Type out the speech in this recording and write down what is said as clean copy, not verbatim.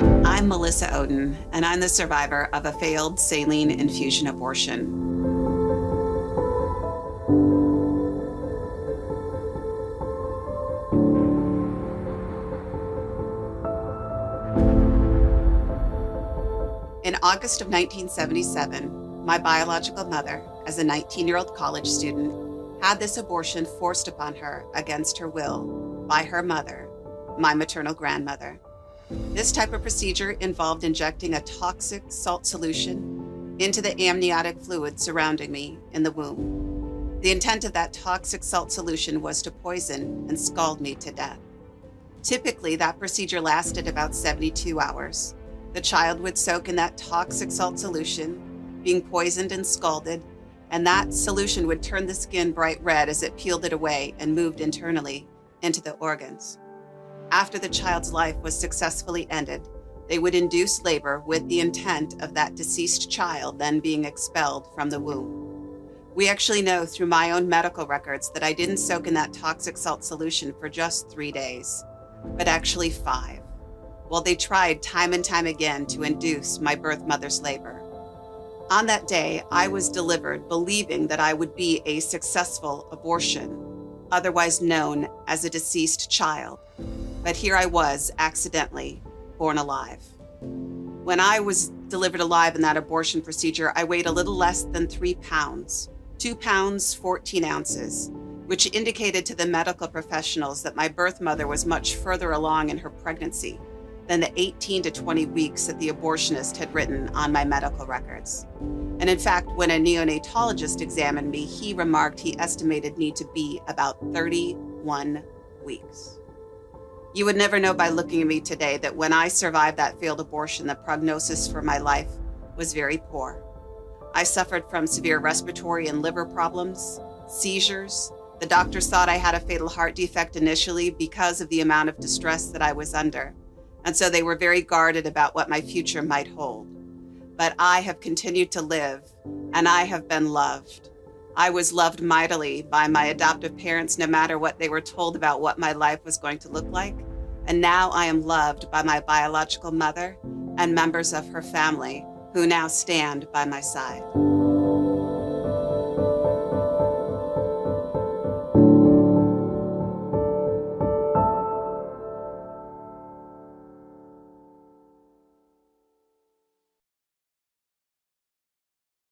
I'm Melissa Ohden, and I'm the survivor of a failed saline infusion abortion. In August of 1977, my biological mother, as a 19-year-old college student, had this abortion forced upon her against her will by her mother, my maternal grandmother. This type of procedure involved injecting a toxic salt solution into the amniotic fluid surrounding me in the womb. The intent of that toxic salt solution was to poison and scald me to death. Typically, that procedure lasted about 72 hours. The child would soak in that toxic salt solution, being poisoned and scalded, and that solution would turn the skin bright red as it peeled it away and moved internally into the organs. After the child's life was successfully ended, they would induce labor with the intent of that deceased child then being expelled from the womb. We actually know through my own medical records that I didn't soak in that toxic salt solution for just 3 days, but actually 5. Well, they tried time and time again to induce my birth mother's labor. On that day, I was delivered believing that I would be a successful abortion, otherwise known as a deceased child. But here I was, accidentally born alive. When I was delivered alive in that abortion procedure, I weighed a little less than 3 pounds, 2 pounds, 14 ounces, which indicated to the medical professionals that my birth mother was much further along in her pregnancy than the 18 to 20 weeks that the abortionist had written on my medical records. And in fact, when a neonatologist examined me, he remarked he estimated me to be about 31 weeks. You would never know by looking at me today that when I survived that failed abortion, the prognosis for my life was very poor. I suffered from severe respiratory and liver problems, seizures. The doctors thought I had a fatal heart defect initially because of the amount of distress that I was under. And so they were very guarded about what my future might hold. But I have continued to live, and I have been loved. I was loved mightily by my adoptive parents, no matter what they were told about what my life was going to look like. And now I am loved by my biological mother and members of her family who now stand by my side.